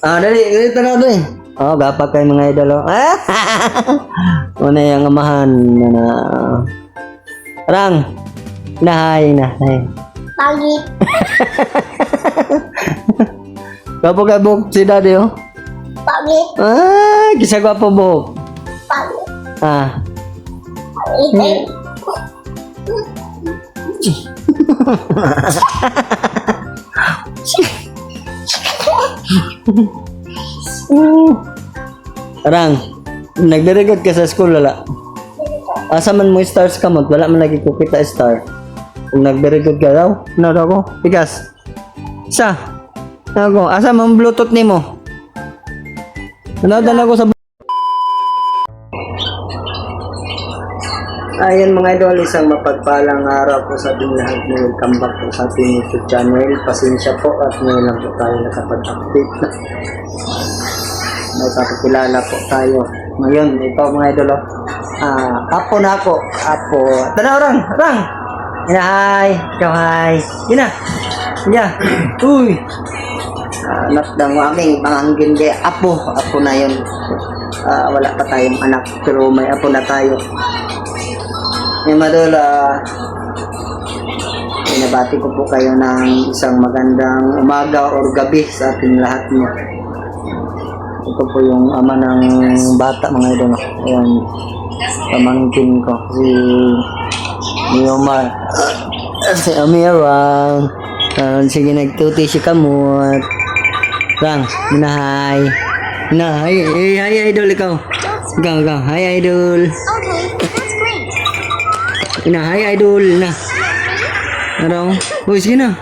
Dali, dali tanaw doy. Oh, gapa kay mga idol. Una yung amahan na Rang. Nahay. Pangit. Gwapo kay Bok si Daddy oh. Pangit. Kisa gwapo Bok. Pangit. Pangit. Rang, nagdirigod ka sa school wala? Asa man mo stars ka mag, wala man lagi ko kita star. Kung nagdirigod ka daw, ano daw ko? Bigas. Isa. Ako, asa man bluetooth nimo? Nanodan ako sa Ayan mga idol, isang mapagpalang araw po sa ating lahat. Welcome back po sa ating YouTube channel. Pasensya po at ngayon lang po tayo nakapag-update na. May kapakilala po tayo. Ngayon, ito mga idol. Apo na ako. Apo. Tanaw, Rang. Hi. Ikaw, hi. Yun na. Yeah. Uy. Anak ng aming panganggin kay Apo. Apo na yun. Wala pa tayong anak pero may apo na tayo. Madol, pinabati ko po kayo ng isang magandang umaga or gabi sa ating lahat mo. Ito po yung ama ng bata mga idol. Ayan, pamangkin ko si Omar. Si Amira. Sige, nagtuti si Kamut. Rang, hi. Hi idol ikaw. Ikaw. Hi idol. Hi idol na. Ano? Uy, sige na.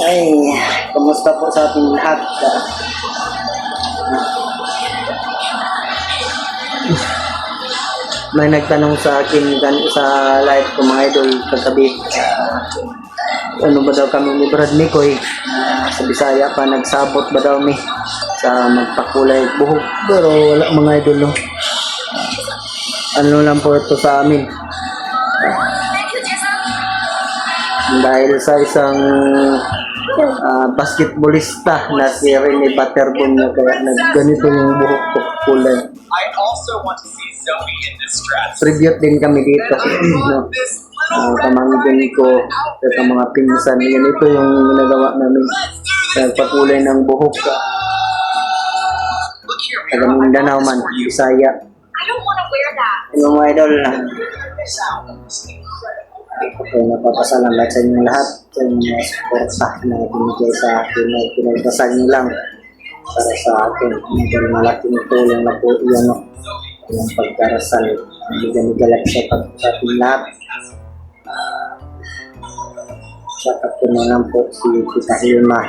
Ay, kumusta po sa ating lahat? May nagtanong sa akin sa live ko mga idol kagabi. Ano ba daw kami ni Brad Mikoy? Sa Bisaya pa nagsabot ba daw mi sa magpakulay buhok, pero wala mga idol no. Ano lang po ito sa amin, dahil sa isang basketballista na si Rene Batterbon na kaya nagganito yung buhok ko kulay. Tribute din kami dito no? Pamangkin ko at mga pinsan, ganito yung ginagawa namin, nagpakulay ng buhok taga Mindanao man, Bisaya. Yung mga idol na okay, napapasalamat sa inyong lahat sa inyong suporta na binigay sa akin na pinagdasal nyo lang para sa akin. Dahil malaking tulong na po iyan yung pagdarasal. Biganigalat siya sa ating lahat. Shout out ko na lang po si Tita Hilma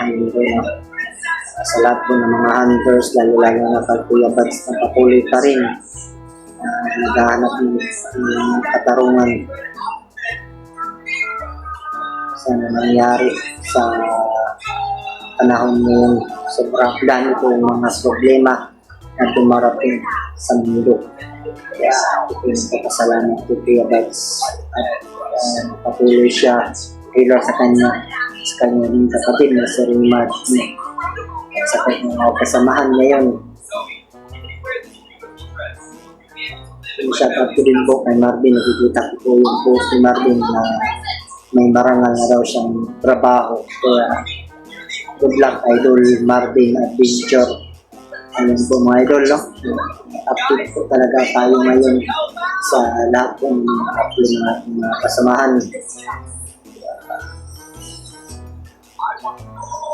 sa lahat po ng mga hunters, lalo-lalo na Kuya Bads na patuloy pa rin naghahanap ng katarungan. Sana nangyari sa panahon ngayon. Sobrang dami po yung mga problema na dumarating sa mundo. Kaya ito yung papasalamat ko Kuya Bads at patuloy siya hilo sa kanya din kapatid na si Rimad sa kanyang mga kasamahan ngayon. Shout out ko din po kay Marvin. Nakikita ko po yung post ni Marvin na may marangal na daw siyang trabaho. Kaya good luck idol Marvin Adventure. Ayun po mga idol, no? Update po talaga tayo ngayon sa lahat ng mga upload ng ating mga kasamahan.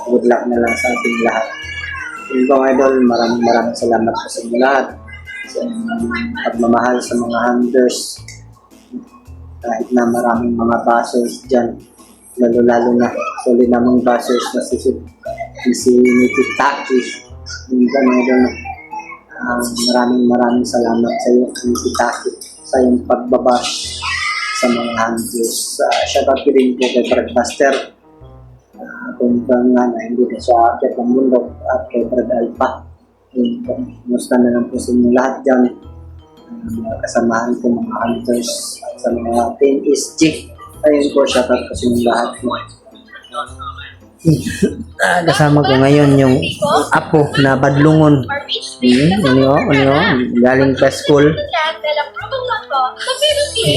Good luck na lang sa ating lahat. Yun po idol, maraming salamat po sa inyo lahat sa pagmamahal sa mga hunters. Kahit na maraming mga bashers dyan, lalo na solid namang bashers na si Nikki Taki. Yun po idol, maraming salamat sa iyo Nikki Taki sa iyong pagbabash sa mga hunters. Shoutout ko din po kay Broadcaster. Kung nga na hindi na siya akit ng mundo at kay Brad Alpha. Kumusta na lang po sa inyo lahat dyan. Mga kasamahan ko, mga hunters at sa mga Team SG. Ayun po, shoutout kasi yung lahat po. Kasama ko ngayon yung apo na badlungon. Ano, galing pa school.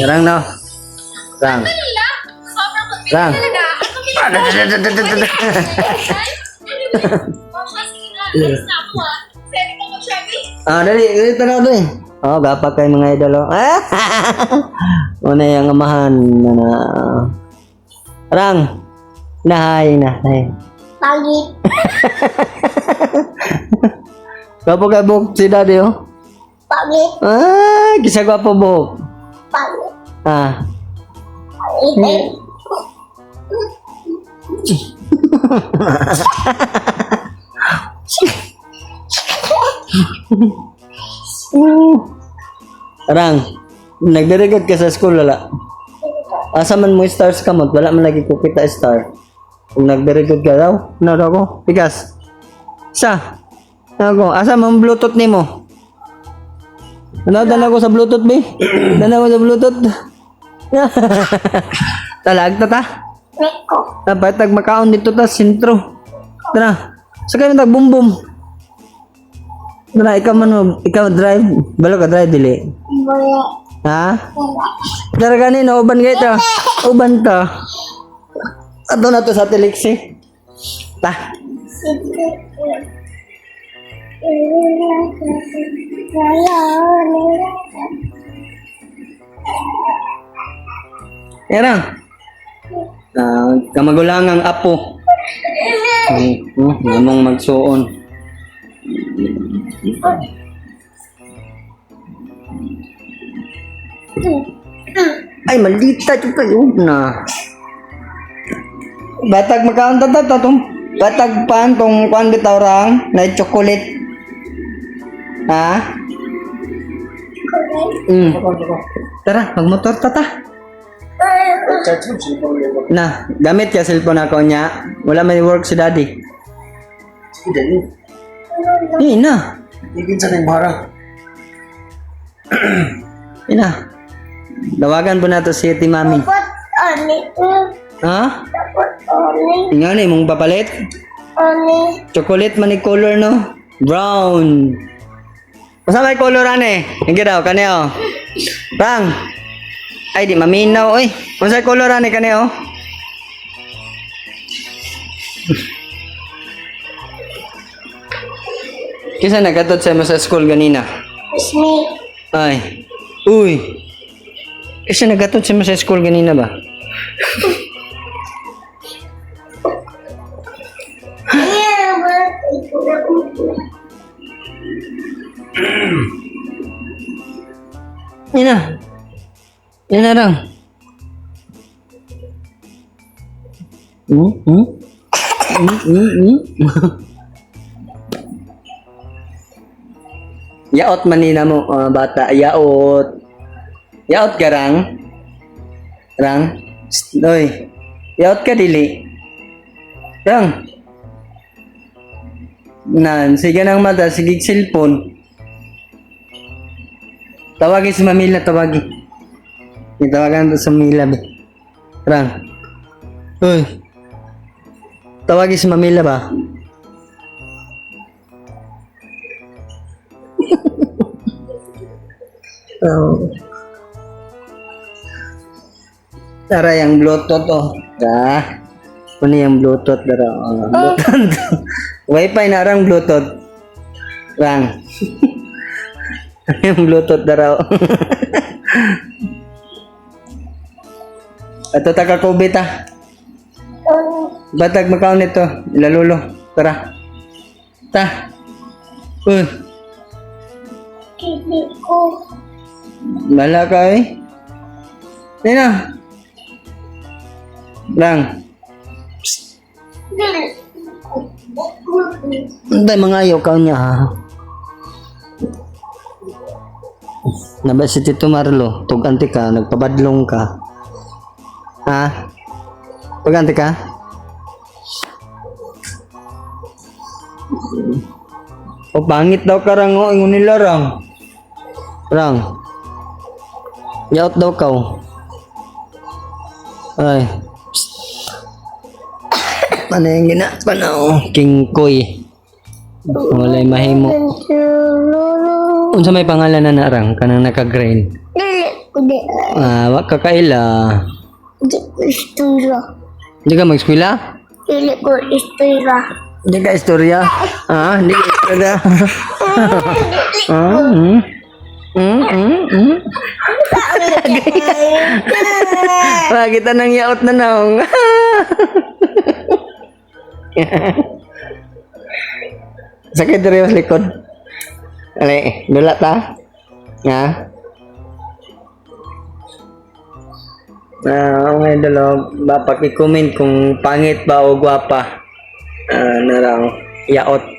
Rang na. Rang. Rang. Dali, dito na ito eh. Gapa kayo mga idol. Una yung amahan na Rang. Nahay. Pangit. Gwapo ka Bok si daddy oh. Pangit. Kisa gwapo Bok. Pangit. Hmm. Rang, nagdirigod ka sa school wala? Asa man mo stars ka mo, wala man lagi ko kita star. Kung nagdirigod ka daw, ano daw ko? Pikas. Sa? Ako, asa mo ang bluetooth ni mo? Dala ko sa bluetooth be? Dala ko sa bluetooth. Talag ta ta? Neko. Dapat makaon dito ta sentro. Tara. Sa kayo nagbumbum. Tara, ikaw drive. Balo ka drive dili. Wala. Ha? Wala. Tara kanina, uban kayo ta. Uban ta. Ato na to sa Telexi. Ta. Erang. Kamagulangang apo. Namang magsuon. Ay, maldita ito kayo na. Batag makaon tong batag pan tong kwan bitaw rang na chocolate. Ha? Tara, magmotor tata. Na, gamit ka cellphone ako niya. Wala may work si daddy. Na. Ibig sa ng barang. Na. Dawagan po na to si Ate Mami. Dapat ani. Ha? Dapat ani. Nga ni, mong papalit? Ani. Chocolate man ni color no? Brown. Masa may color ane? Hindi daw, kani o. Rang. Ay, di maminaw, oy. Masa color ane, kani o. Kisa nagatot sa mo sa school ganina? It's me. Ay. Uy. Kisa nagatot sa mo sa school ganina ba? Yeah, but ito na upo. Yan na. Yan na lang. Yaot manina mo, bata. Yaot. Yaot ka, Rang? Rang? Psst, oy. Yaot ka, dili. Rang. Nan, sige nang mata, sige cellphone. Tawagin si Mamila, tawagin. Itawagan to sa Mamila, be. Rang. Uy. Tawagin si Mamila ba? Tara yung Bluetooth oh. Ano yung Bluetooth dara? Bluetooth. Wi-Fi na rang Bluetooth. Rang. Yung Bluetooth dara. Ato taka COVID ah. Batag makaon nito. Ilalulo. Tara. Ta. Kini ko. Bala ka eh. Nina. Lang. Hindi, mga ayaw ka niya ha. Naba si Tito Marlo, tuganti ka, nagpabadlong ka. Ha? Tuganti ka? O pangit daw ka rang o, ingon nila rang. Rang. Yaot daw ka o. Ay. Ano yung ginapanaw? King Koy. Walay mahimo. Unsa may pangalan na narang kanang naka-green? Dili ko di. Wa ka kaila. Di ko istorya. Di ka mag-eskwela? Dili ko istorya. Di ka istorya? Di ka istorya. Kita nang yaot na naong. Sakit dari mas likod. Ale, dula ta? Nga? Okay, dalo. Ba, paki-comment kung pangit ba o gwapa. Narang yaot.